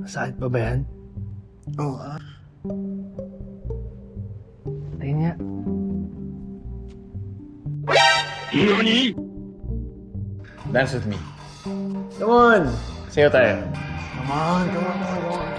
Sakit pa ba yan? Oo. Tingin nga. Dance with me. Come on! Sayo tayo. Come on, come on, come on.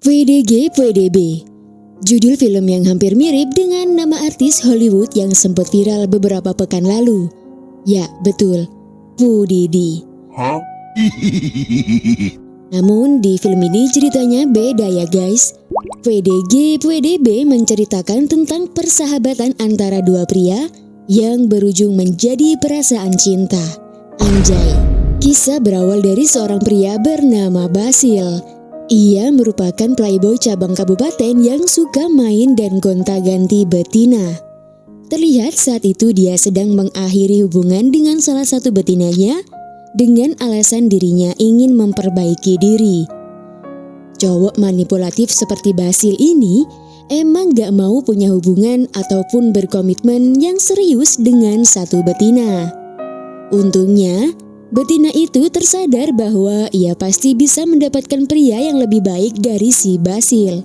PDG PDB, judul film yang hampir mirip dengan nama artis Hollywood yang sempat viral beberapa pekan lalu. Ya, betul, PDD. Namun di film ini ceritanya beda ya guys. PDG PDB menceritakan tentang persahabatan antara dua pria yang berujung menjadi perasaan cinta. Anjay, kisah berawal dari seorang pria bernama Basil. Ia merupakan playboy cabang kabupaten yang suka main dan gonta-ganti betina. Terlihat saat itu dia sedang mengakhiri hubungan dengan salah satu betinanya dengan alasan dirinya ingin memperbaiki diri. Cowok manipulatif seperti Basil ini emang gak mau punya hubungan ataupun berkomitmen yang serius dengan satu betina. Untungnya, betina itu tersadar bahwa ia pasti bisa mendapatkan pria yang lebih baik dari si Basil.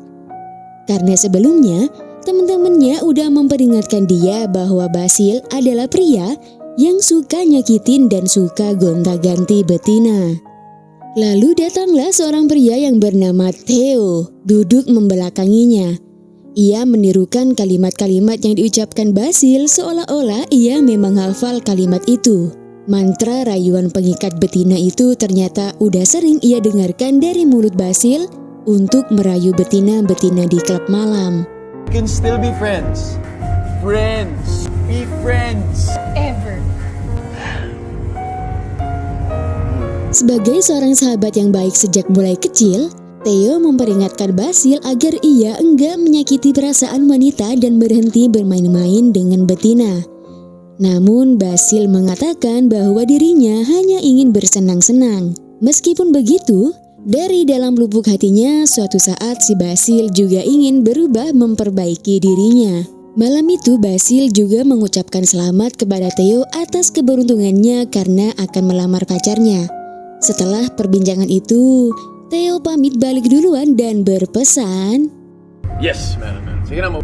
Karena sebelumnya, teman-temannya udah memperingatkan dia bahwa Basil adalah pria yang suka nyakitin dan suka gonta-ganti betina. Lalu datanglah seorang pria yang bernama Theo, duduk membelakanginya. Ia menirukan kalimat-kalimat yang diucapkan Basil seolah-olah ia memang hafal kalimat itu. Mantra rayuan pengikat betina itu ternyata udah sering ia dengarkan dari mulut Basil untuk merayu betina-betina di klub malam. We can still be friends. Friends. Be friends. Ever. Sebagai seorang sahabat yang baik sejak mulai kecil, Theo memperingatkan Basil agar ia enggak menyakiti perasaan wanita dan berhenti bermain-main dengan betina. Namun Basil mengatakan bahwa dirinya hanya ingin bersenang-senang. Meskipun begitu, dari dalam lubuk hatinya suatu saat si Basil juga ingin berubah memperbaiki dirinya. Malam itu Basil juga mengucapkan selamat kepada Theo atas keberuntungannya karena akan melamar pacarnya. Setelah perbincangan itu, Theo pamit balik duluan dan berpesan, Yes, man. Sige na mo.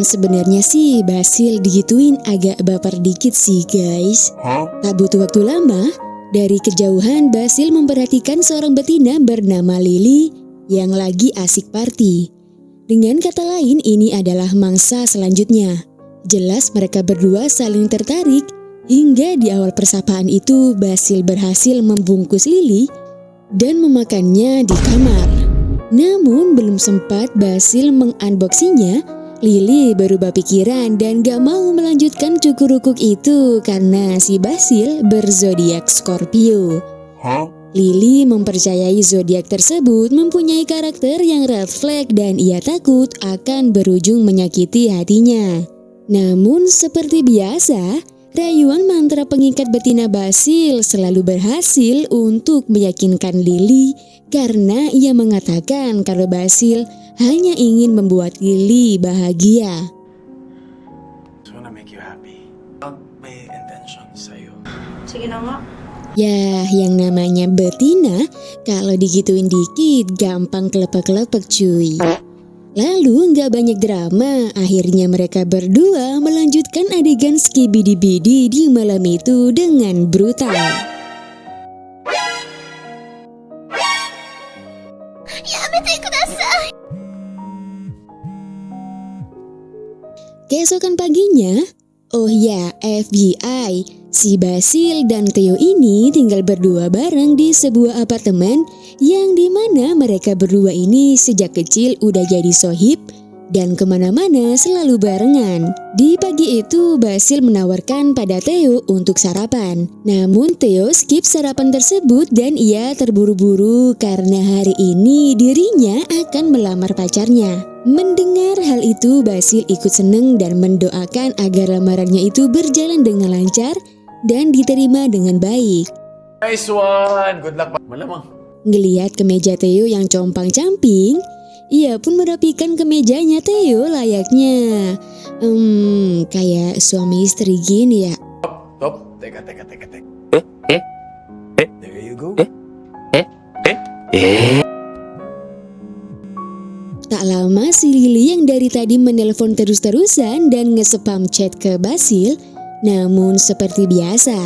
Sebenarnya sih Basil digituin agak baper dikit sih guys. Tak butuh waktu lama, dari kejauhan Basil memperhatikan seorang betina bernama Lily yang lagi asik party. Dengan kata lain, ini adalah mangsa selanjutnya. Jelas mereka berdua saling tertarik, hingga di awal persapaan itu Basil berhasil membungkus Lily dan memakannya di kamar. Namun belum sempat Basil mengunboxinya, Lily berubah pikiran dan gak mau melanjutkan cukur-rukuk itu karena si Basil berzodiak Scorpio. Lily mempercayai zodiak tersebut mempunyai karakter yang red flag dan ia takut akan berujung menyakiti hatinya. Namun seperti biasa, rayuan mantra pengikat betina Basil selalu berhasil untuk meyakinkan Lily karena ia mengatakan kalau Basil hanya ingin membuat Lily bahagia. Just wanna make you happy. May intention sa'yo. Sige na nga. Ya, yang namanya betina kalau digituin dikit gampang kelepek-kelepek cuy. Lalu nggak banyak drama, akhirnya mereka berdua melanjutkan adegan skibidi-bidi di malam itu dengan brutal. Keesokan paginya, oh ya FYI, si Basil dan Theo ini tinggal berdua bareng di sebuah apartemen yang dimana mereka berdua ini sejak kecil udah jadi sohib dan kemana-mana selalu barengan. Di pagi itu Basil menawarkan pada Theo untuk sarapan. Namun Theo skip sarapan tersebut dan ia terburu-buru karena hari ini dirinya akan melamar pacarnya. Mendengar hal itu Basil ikut seneng dan mendoakan agar lamarannya itu berjalan dengan lancar dan diterima dengan baik. Nice one! Good luck, malamang. Ngelihat kemeja Theo yang compang-camping, ia pun merapikan kemejanya Theo layaknya kayak suami istri gini ya. Top, teka. There you go. Tak lama si Lily yang dari tadi menelpon terus-terusan dan nge-spam chat ke Basil. Namun seperti biasa,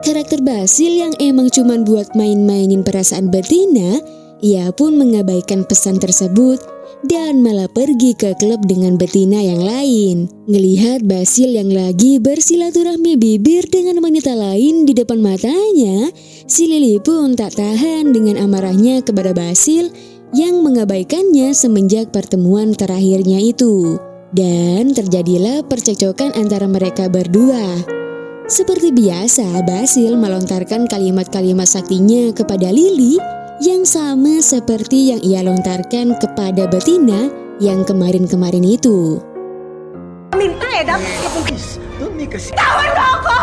karakter Basil yang emang cuman buat main-mainin perasaan betina, ia pun mengabaikan pesan tersebut dan malah pergi ke klub dengan betina yang lain. Ngelihat Basil yang lagi bersilaturahmi bibir dengan wanita lain di depan matanya, si Lily pun tak tahan dengan amarahnya kepada Basil yang mengabaikannya semenjak pertemuan terakhirnya itu. Dan terjadilah percekcokan antara mereka berdua. Seperti biasa, Basil melontarkan kalimat-kalimat saktinya kepada Lily yang sama seperti yang ia lontarkan kepada betina yang kemarin-kemarin itu. Minta dapat Don't make a scene. tawan mo ako!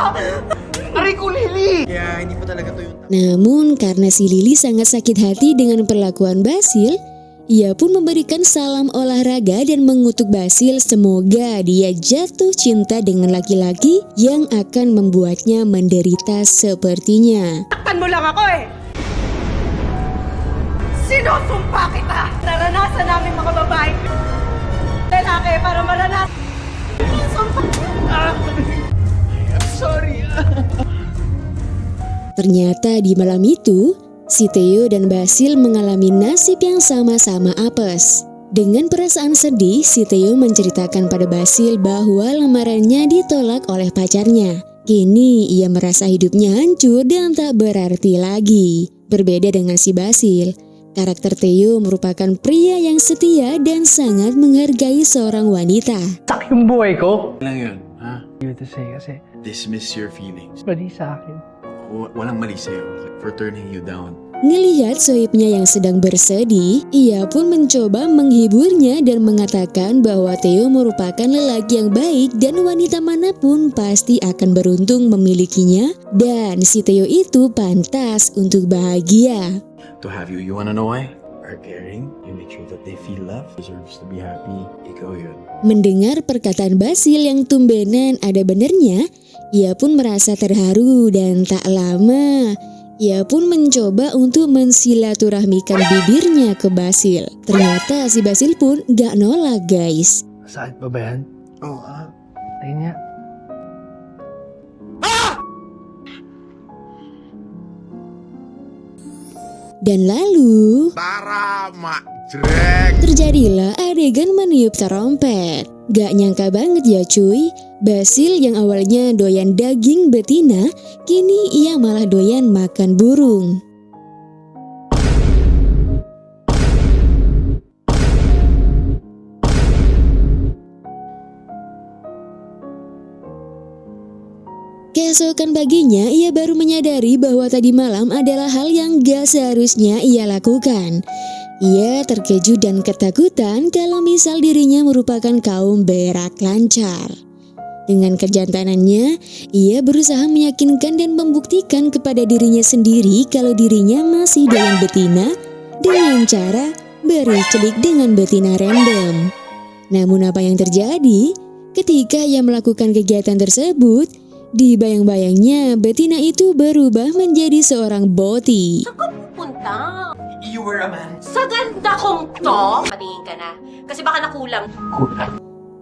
Aray ko, Lily! Kaya hindi pa talaga to yung... Namun karena si Lily sangat sakit hati dengan perlakuan Basil, ia pun memberikan salam olahraga dan mengutuk Basil semoga dia jatuh cinta dengan laki-laki yang akan membuatnya menderita sepertinya. Takpan mo lang ako eh! Sinusumpa kita! Naranasan namin mga babae lalaki para maranasan. Sinusumpa! I'm sorry. Ternyata di malam itu, si Theo dan Basil mengalami nasib yang sama-sama apes. Dengan perasaan sedih, si Theo menceritakan pada Basil bahwa lamarannya ditolak oleh pacarnya. Kini ia merasa hidupnya hancur dan tak berarti lagi. Berbeda dengan si Basil, karakter Theo merupakan pria yang setia dan sangat menghargai seorang wanita. Sak yung buhay ko. Lang yun, ha? You to say kasi, Dismiss your feelings. mali sa akin. Walang mali sa'yo for turning you down. Ngelihat sohibnya yang sedang bersedih, ia pun mencoba menghiburnya dan mengatakan bahwa Theo merupakan lelaki yang baik dan wanita manapun pasti akan beruntung memilikinya dan si Theo itu pantas untuk bahagia. To have you wanna know why? Are caring, you make sure that they feel love, deserves to be happy, ikaw yun. Mendengar perkataan Basil yang tumbenan ada benernya, ia pun merasa terharu dan tak lama ia pun mencoba untuk mensilaturahmikan bibirnya ke Basil. Ternyata si Basil pun gak nolak guys. Sakit pa ba yan? Oh, Tingin niya. Dan lalu Tara, Drag! terjadilah adegan meniup trompet. Gak nyangka banget ya cuy, Basil yang awalnya doyan daging betina, kini ia malah doyan makan burung. Keesokan paginya, ia baru menyadari bahwa tadi malam adalah hal yang gak seharusnya ia lakukan. Ia terkejut dan ketakutan kalau misal dirinya merupakan kaum berak lancar. Dengan kejantanannya, ia berusaha meyakinkan dan membuktikan kepada dirinya sendiri kalau dirinya masih doyan betina dengan cara bercelik dengan betina random. Namun apa yang terjadi? Ketika ia melakukan kegiatan tersebut, di bayang-bayangnya betina itu berubah menjadi seorang boti. Saan ka pupunta? You were a man. Sa ganda kong to? Patingin ka na. Kasi baka nakulang.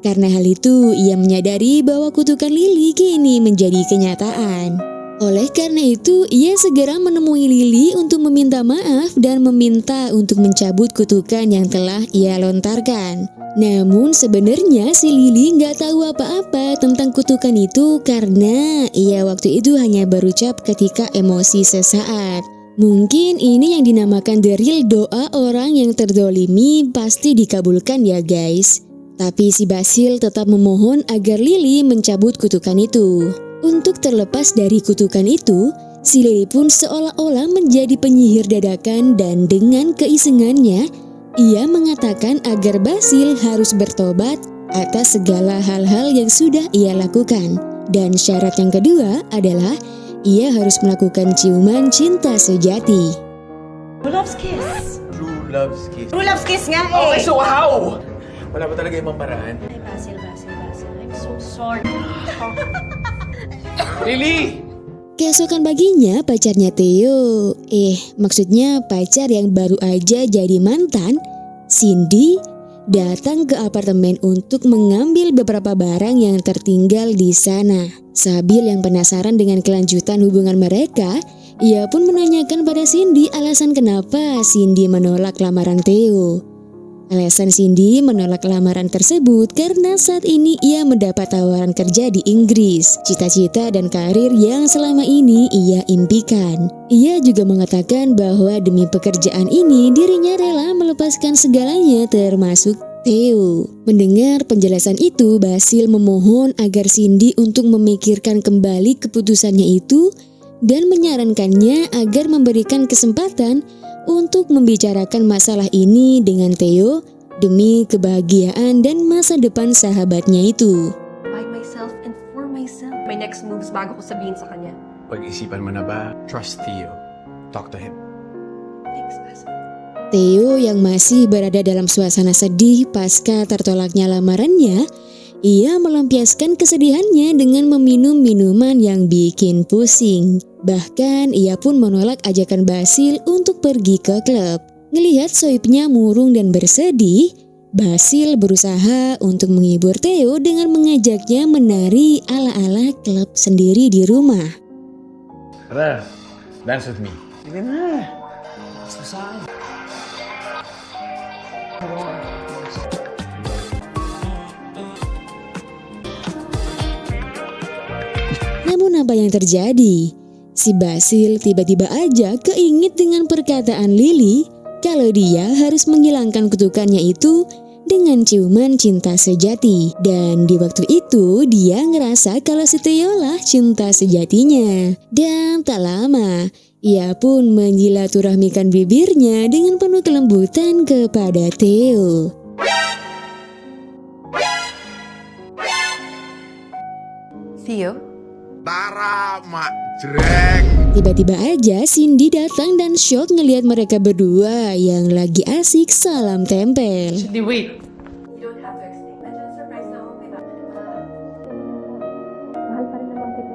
Karena hal itu, ia menyadari bahwa kutukan Lily kini menjadi kenyataan. Oleh karena itu, ia segera menemui Lily untuk meminta maaf dan meminta untuk mencabut kutukan yang telah ia lontarkan. Namun sebenarnya si Lily nggak tahu apa-apa tentang kutukan itu karena ia waktu itu hanya berucap ketika emosi sesaat. Mungkin ini yang dinamakan the real doa orang yang terdolimi pasti dikabulkan ya guys. Tapi si Basil tetap memohon agar Lily mencabut kutukan itu. Untuk terlepas dari kutukan itu, si Lily pun seolah-olah menjadi penyihir dadakan dan dengan keisengannya, ia mengatakan agar Basil harus bertobat atas segala hal-hal yang sudah ia lakukan. Dan syarat yang kedua adalah ia harus melakukan ciuman cinta sejati. True love's kiss. True love's kiss. True love's kiss nga eh. Okay, so how? Wala ba talaga ibang paraan? Ay, Basil. I'm so sorry. Lily! Keesokan paginya pacarnya Theo, maksudnya pacar yang baru aja jadi mantan, Cindy, datang ke apartemen untuk mengambil beberapa barang yang tertinggal di sana. Sambil yang penasaran dengan kelanjutan hubungan mereka, ia pun menanyakan pada Cindy alasan kenapa Cindy menolak lamaran Theo. Alasan Cindy menolak lamaran tersebut karena saat ini ia mendapat tawaran kerja di Inggris, cita-cita dan karir yang selama ini ia impikan. Ia juga mengatakan bahwa demi pekerjaan ini dirinya rela melepaskan segalanya termasuk Theo. Mendengar penjelasan itu, Basil memohon agar Cindy untuk memikirkan kembali keputusannya itu dan menyarankannya agar memberikan kesempatan untuk membicarakan masalah ini dengan Theo demi kebahagiaan dan masa depan sahabatnya itu. By myself and for myself. My next moves bago ko sabihin sa kanya. Pag-isipan mo na ba? Trust Theo. Talk to him. Thanks, Basil. Theo yang masih berada dalam suasana sedih pasca tertolaknya lamarannya, ia melampiaskan kesedihannya dengan meminum minuman yang bikin pusing. Bahkan ia pun menolak ajakan Basil untuk pergi ke klub. Ngelihat soibnya murung dan bersedih, Basil berusaha untuk menghibur Theo dengan mengajaknya menari ala-ala klub sendiri di rumah. Tara, dance with me. Sige na. Susah. Namun apa yang terjadi? Si Basil tiba-tiba aja keinget dengan perkataan Lily kalau dia harus menghilangkan kutukannya itu dengan ciuman cinta sejati. Dan di waktu itu dia ngerasa kalau si Theo lah cinta sejatinya. Dan tak lama, ia pun menjilaturahmikan bibirnya dengan penuh kelembutan kepada Theo. Theo? Tara, mak jreng. Tiba-tiba aja Cindy datang dan shock ngelihat mereka berdua yang lagi asik salam tempel. Cindy, wait. You don't have to explain. I'm just surprised na okay ba? Mahal pa rin naman kita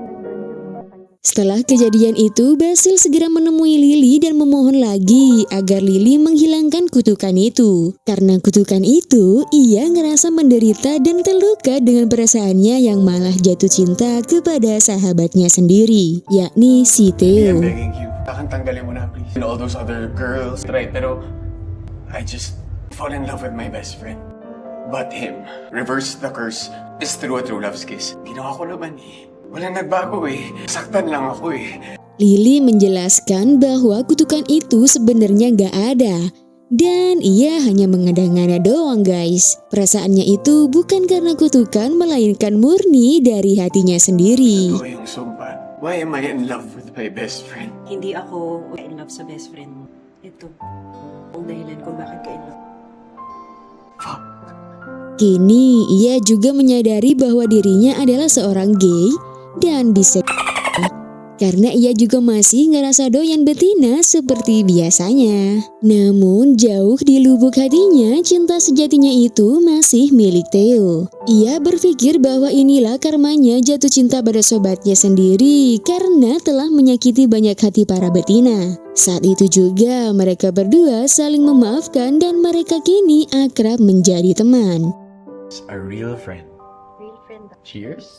Setelah kejadian itu, Basil segera menemui Lily dan memohon lagi agar Lily menghilangkan kutukan itu. Karena kutukan itu, ia ngerasa menderita dan terluka dengan perasaannya yang malah jatuh cinta kepada sahabatnya sendiri, yakni si I'm Theo. begging you. Tanggalin mo na, please. And all those other girls. Right, pero I just fall in love with my best friend. But him, reverse the curse, is through a true love's kiss. Ginawa ko naman eh. Walang nagbago eh. Saktan lang ako eh. Lily menjelaskan bahwa kutukan itu sebenarnya gak ada. Dan ia hanya mengada-ngada doang guys. Perasaannya itu bukan karena kutukan melainkan murni dari hatinya sendiri. Ito yung sumpa. Why am I in love with my best friend? Hindi ako in love sa best friend mo. Ito, ang dahilan kung bakit ka in love. Fuck. Kini ia juga menyadari bahwa dirinya adalah seorang gay dan biseksual. Karena ia juga masih ngerasa doyan betina seperti biasanya. Namun jauh di lubuk hatinya, cinta sejatinya itu masih milik Theo. Ia berpikir bahwa inilah karmanya jatuh cinta pada sobatnya sendiri karena telah menyakiti banyak hati para betina. Saat itu juga mereka berdua saling memaafkan dan mereka kini akrab menjadi teman. A real friend. Real friend. Cheers.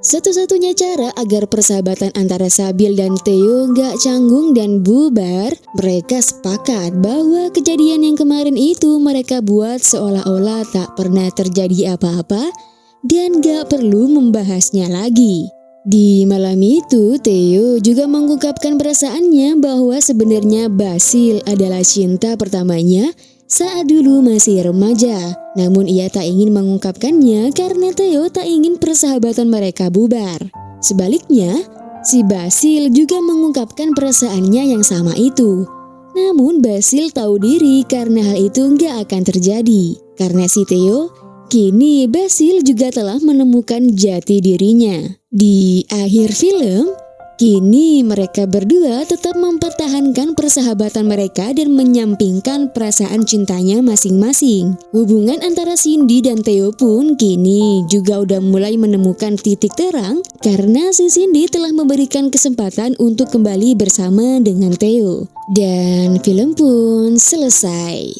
Satu-satunya cara agar persahabatan antara Sabil dan Theo gak canggung dan bubar, mereka sepakat bahwa kejadian yang kemarin itu mereka buat seolah-olah tak pernah terjadi apa-apa dan gak perlu membahasnya lagi. Di malam itu, Theo juga mengungkapkan perasaannya bahwa sebenarnya Basil adalah cinta pertamanya saat dulu masih remaja. Namun ia tak ingin mengungkapkannya karena Theo tak ingin persahabatan mereka bubar. Sebaliknya, si Basil juga mengungkapkan perasaannya yang sama itu. Namun Basil tahu diri karena hal itu nggak akan terjadi. Karena si Theo, kini Basil juga telah menemukan jati dirinya. Di akhir film, kini mereka berdua tetap mempertahankan persahabatan mereka dan menyampingkan perasaan cintanya masing-masing. Hubungan antara Cindy dan Theo pun kini juga udah mulai menemukan titik terang karena si Cindy telah memberikan kesempatan untuk kembali bersama dengan Theo. Dan film pun selesai.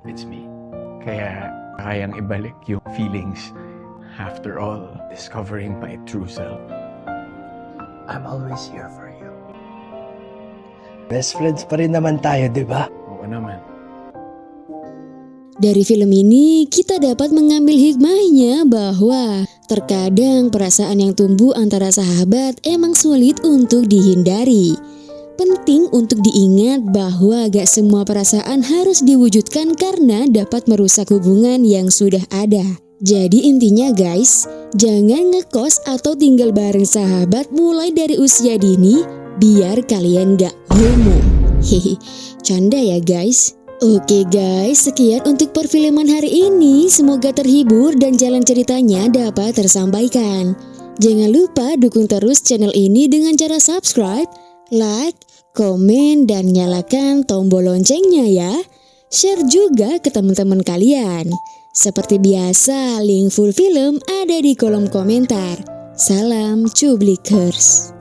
It's me. Kaya kayang ibalik yung feelings after all discovering my true self. I'm always here for you. Best friends pa rin naman tayo, di ba? Oo naman. Dari film ini kita dapat mengambil hikmahnya bahwa terkadang perasaan yang tumbuh antara sahabat emang sulit untuk dihindari. Penting untuk diingat bahwa gak semua perasaan harus diwujudkan karena dapat merusak hubungan yang sudah ada. Jadi intinya guys, jangan ngekos atau tinggal bareng sahabat mulai dari usia dini biar kalian gak homo. Hehe, canda ya guys. Oke guys, sekian untuk perfilman hari ini. Semoga terhibur dan jalan ceritanya dapat tersampaikan. Jangan lupa dukung terus channel ini dengan cara subscribe, like, komen, dan nyalakan tombol loncengnya ya. Share juga ke teman-teman kalian. Seperti biasa, link full film ada di kolom komentar. Salam Cublikers.